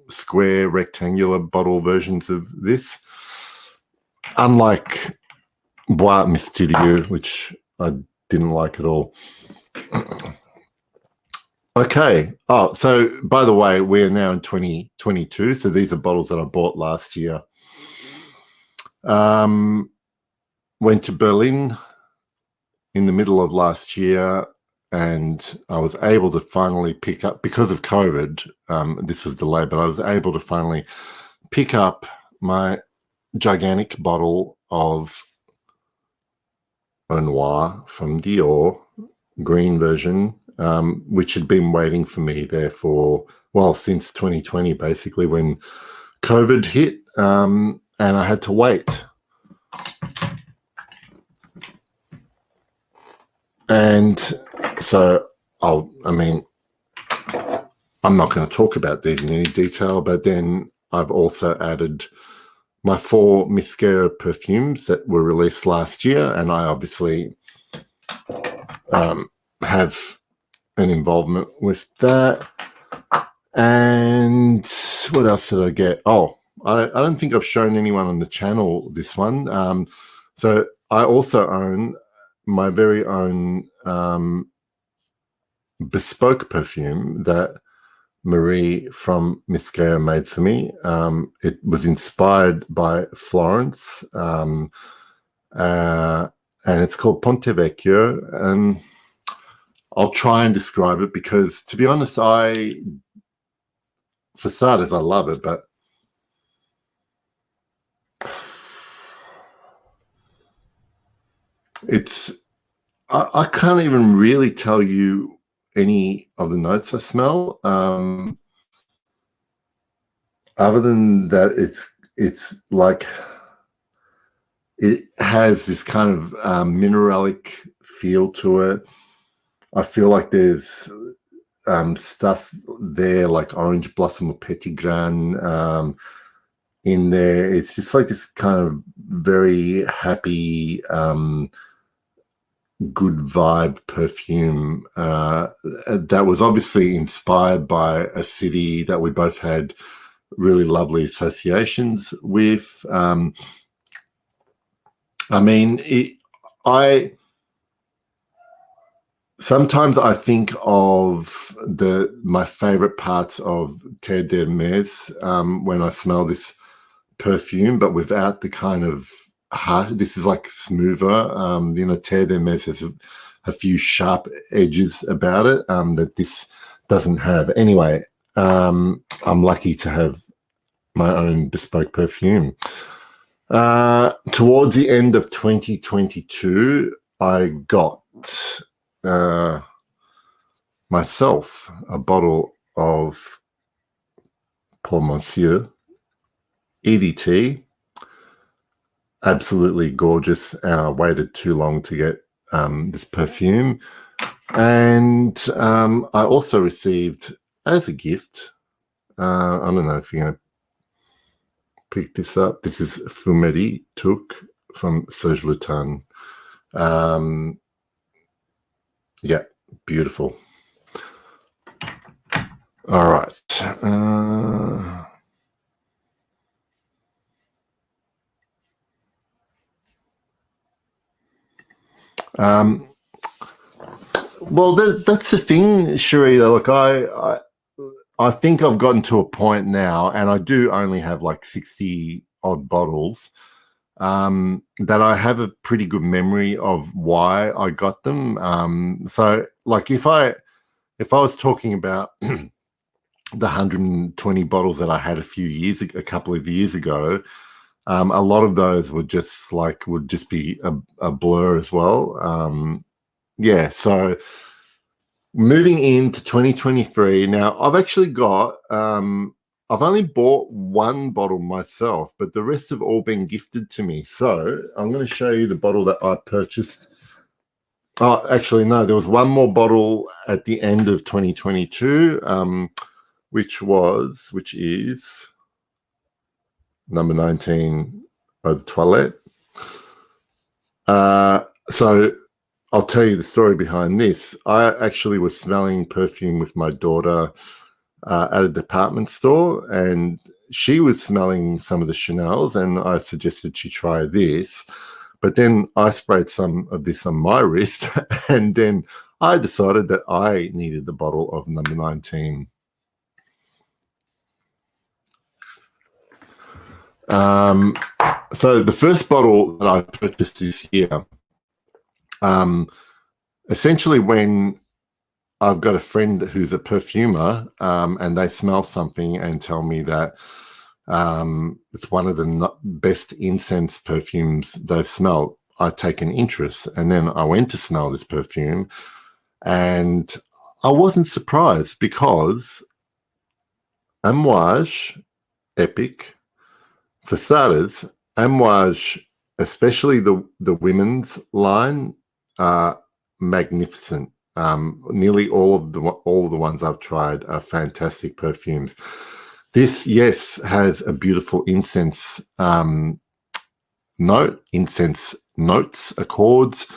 square rectangular bottle versions of this. Unlike Bois Mystérieux, which I didn't like at all. Okay. Oh, so by the way, we're now in 2022. So these are bottles that I bought last year. Went to Berlin in the middle of last year, and I was able to finally pick up, because of COVID, this was delayed, but I was able to finally pick up my gigantic bottle of Eau Noir from Dior, green version, which had been waiting for me there since 2020, basically, when COVID hit, and I had to wait. And so, I'm not going to talk about these in any detail, but then I've also added my 4 Miscaro perfumes that were released last year, and I obviously have an involvement with that. And what else did I get? Oh, I don't think I've shown anyone on the channel this one. So I also own my very own bespoke perfume that Marie from Miscaro made for me. It was inspired by Florence, and it's called Ponte Vecchio. I'll try and describe it because, to be honest, for starters, I love it, but I can't even really tell you any of the notes I smell. Other than that, it's like it has this kind of mineralic feel to it. I feel like there's stuff there like orange blossom or petitgrain in there. It's just like this kind of very happy, good vibe perfume that was obviously inspired by a city that we both had really lovely associations with. Sometimes I think of my favorite parts of Terre d'Hermès when I smell this perfume, but without the kind of this is like smoother. Terre d'Hermès has a few sharp edges about it that this doesn't have. Anyway, I'm lucky to have my own bespoke perfume. Towards the end of 2022, I got myself a bottle of Pour Monsieur EDT. Absolutely gorgeous, and I waited too long to get this perfume. And I also received as a gift, I don't know if you're going to pick this up. This is Fumeri Took from Serge Lutin. Yeah, beautiful. All right. Well, that's the thing, Cherie. Look, I think I've gotten to a point now, and I do only have like 60 odd bottles, that I have a pretty good memory of why I got them. So, like, if I was talking about the 120 bottles that I had a couple of years ago, a lot of those would just be a blur as well. Yeah, so moving into 2023, now I've actually got, I've only bought one bottle myself, but the rest have all been gifted to me. So I'm going to show you the bottle that I purchased. Oh, actually, no, there was one more bottle at the end of 2022, which is number 19, Eau de Toilette. So I'll tell you the story behind this. I actually was smelling perfume with my daughter at a department store, and she was smelling some of the Chanels, and I suggested she try this. But then I sprayed some of this on my wrist, and then I decided that I needed the bottle of number 19. So the first bottle that I purchased this year, essentially when I've got a friend who's a perfumer, and they smell something and tell me that it's one of the best incense perfumes they've smelled, I take an interest. And then I went to smell this perfume, and I wasn't surprised because Amouage, epic. For starters, Amouage, especially the women's line, are magnificent. Nearly all of the ones I've tried are fantastic perfumes. This, yes, has a beautiful incense incense notes, accords,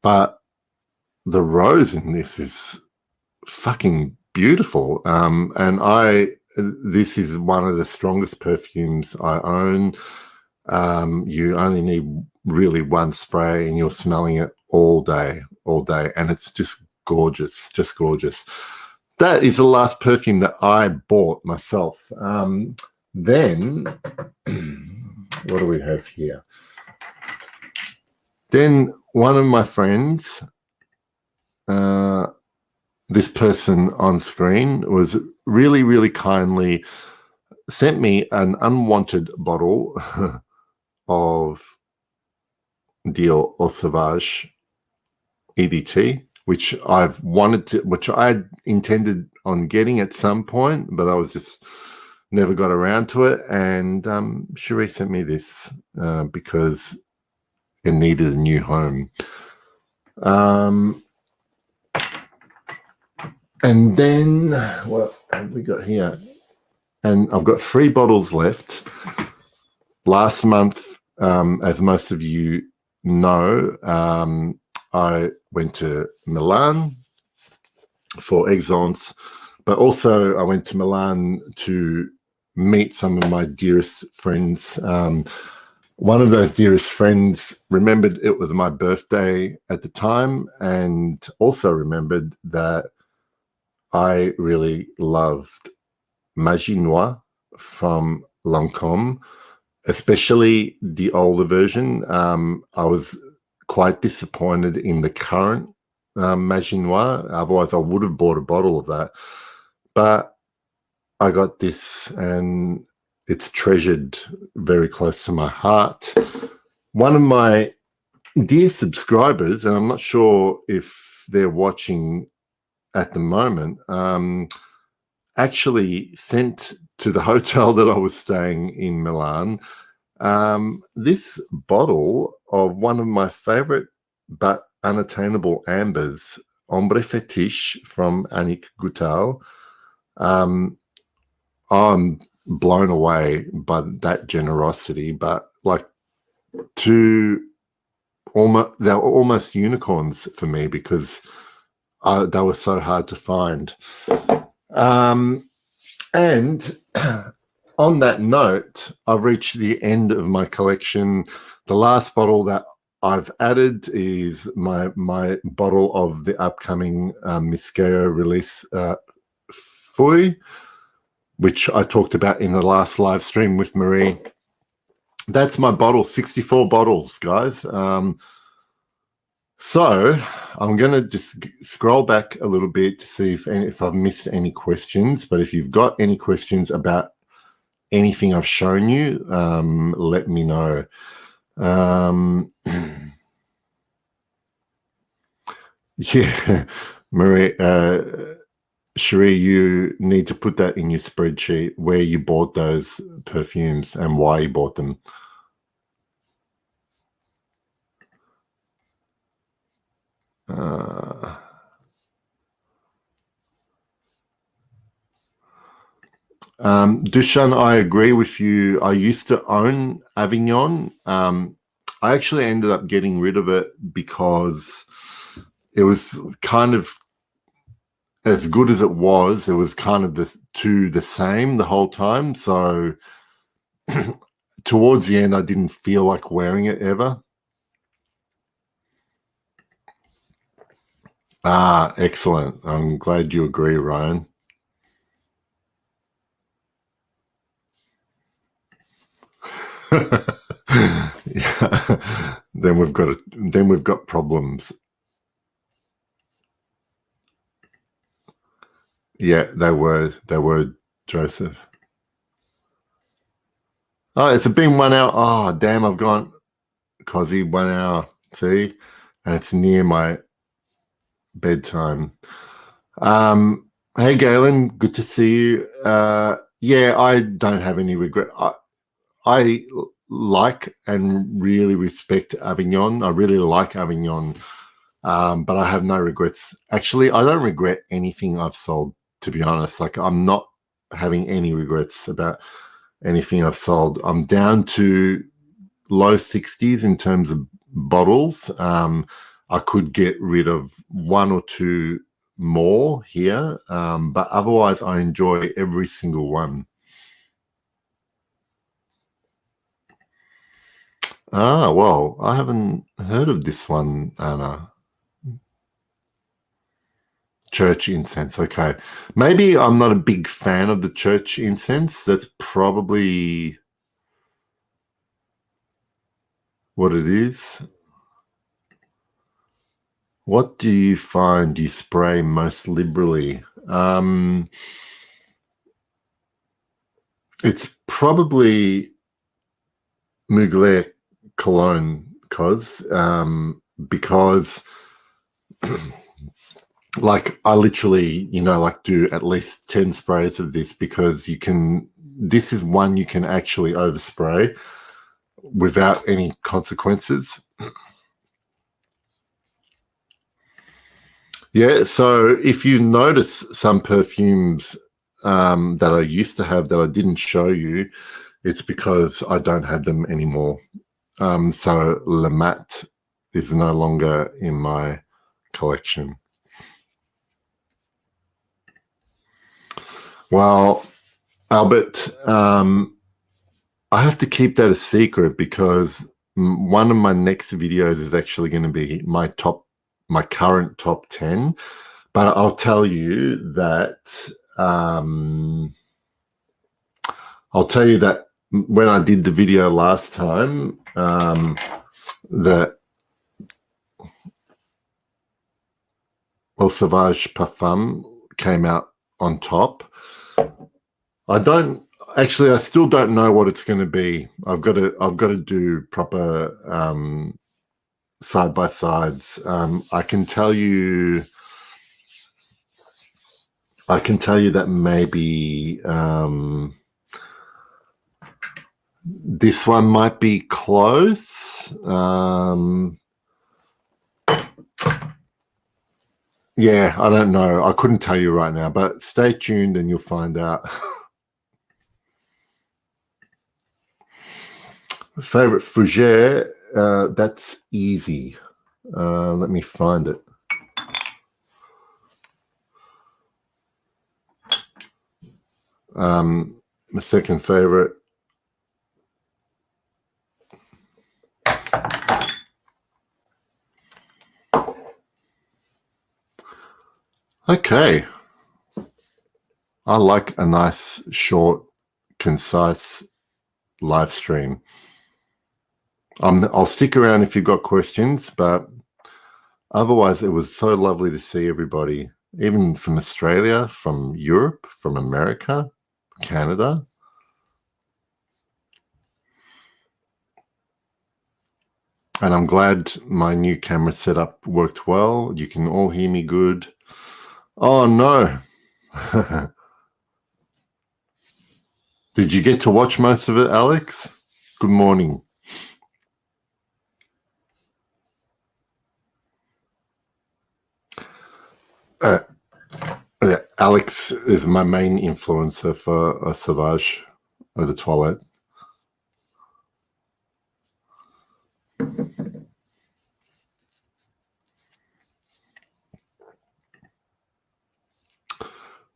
but the rose in this is fucking beautiful. And this is one of the strongest perfumes I own. You only need really one spray and you're smelling it all day, and it's just gorgeous. That is the last perfume that I bought myself. Then what do we have here? Then one of my friends, this person on screen, was really, really kindly sent me an unwanted bottle of Dior Eau Sauvage EDT. which which I intended on getting at some point, but I was just never got around to it. And Cherie sent me this because it needed a new home. And then what have we got here? And I've got 3 bottles left. Last month, as most of you know, I went to Milan for Exons, but also I went to Milan to meet some of my dearest friends. One of those dearest friends remembered it was my birthday at the time, and also remembered that I really loved Maginois from Lancôme, especially the older version. I was quite disappointed in the current Maginois. Otherwise, I would have bought a bottle of that. But I got this, and it's treasured very close to my heart. One of my dear subscribers, and I'm not sure if they're watching at the moment, actually sent to the hotel that I was staying in Milan this bottle of one of my favorite but unattainable ambers, Ombre Fetiche from Annick Goutal. I'm blown away by that generosity, but like they're almost unicorns for me because they were so hard to find. And on that note, I've reached the end of my collection. The last bottle that I've added is my bottle of the upcoming Miskeo release, Fui, which I talked about in the last live stream with Marie. That's my bottle, 64 bottles, guys. So I'm going to just scroll back a little bit to see if I've missed any questions. But if you've got any questions about anything I've shown you, let me know. Yeah, Marie, Cherie, you need to put that in your spreadsheet where you bought those perfumes and why you bought them. Dushan, I agree with you. I used to own Avignon. I actually ended up getting rid of it because it was kind of, as good as it was kind of the same the whole time. So towards the end, I didn't feel like wearing it ever. Excellent. I'm glad you agree, Ryan. Yeah. Then we've got problems. Yeah, they were Joseph. Oh, it's been 1 hour. Oh, damn, I've gone Cosy 1 hour. See? And it's near my bedtime. Hey, Galen, good to see you. Yeah, I don't have any regret. I like and really respect Avignon. I really like Avignon, but I have no regrets. Actually, I don't regret anything I've sold, to be honest. Like, I'm not having any regrets about anything I've sold. I'm down to low 60s in terms of bottles. I could get rid of 1 or 2 more here, but otherwise I enjoy every single one. Well, I haven't heard of this one, Anna. Church incense. Okay. Maybe I'm not a big fan of the church incense. That's probably what it is. What do you find you spray most liberally? It's probably Mugler cologne, because like I literally, like do at least 10 sprays of this, because this is one you can actually overspray without any consequences. Yeah, so if you notice some perfumes that I used to have that I didn't show you, it's because I don't have them anymore. So Le Mat is no longer in my collection. Well, Albert, I have to keep that a secret, because one of my next videos is actually going to be my current top 10. But I'll tell you that when I did the video last time, that Eau Sauvage Parfum came out on top. I still don't know what it's going to be. I've got to do proper side by sides. I can tell you that maybe this one might be close. Yeah, I don't know. I couldn't tell you right now, but stay tuned and you'll find out. Favorite fougere, that's easy. Let me find it. My second favorite. Okay. I like a nice, short, concise live stream. I'll stick around if you've got questions, but otherwise it was so lovely to see everybody, even from Australia, from Europe, from America, Canada. And I'm glad my new camera setup worked well. You can all hear me good. Oh, no. Did you get to watch most of it, Alex? Good morning. Alex is my main influencer for Sauvage Eau de Toilette.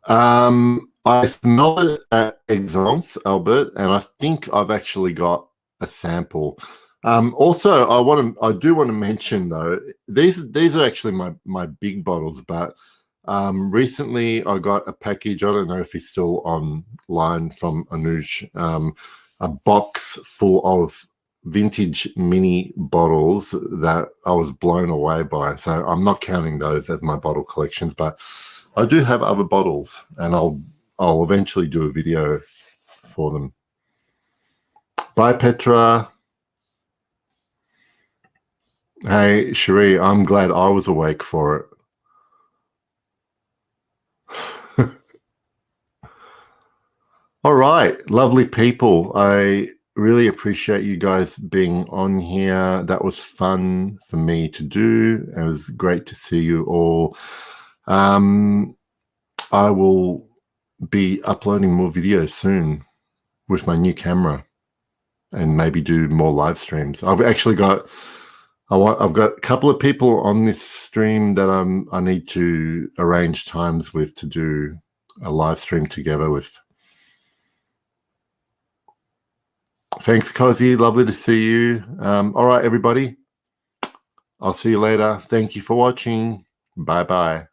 I smell it at Exence, Albert, and I think I've actually got a sample. Also, I do want to mention though, these are actually my big bottles, but recently I got a package. I don't know if he's still online, from Anuj, a box full of vintage mini bottles that I was blown away by. So I'm not counting those as my bottle collections, but I do have other bottles, and I'll eventually do a video for them. Bye, Petra. Hey, Cherie, I'm glad I was awake for it. All right, lovely people. I really appreciate you guys being on here. That was fun for me to do. It was great to see you all. I will be uploading more videos soon with my new camera, and maybe do more live streams. I've got a couple of people on this stream that I need to arrange times with to do a live stream together with. Thanks, Cozy. Lovely to see you. All right, everybody. I'll see you later. Thank you for watching. Bye-bye.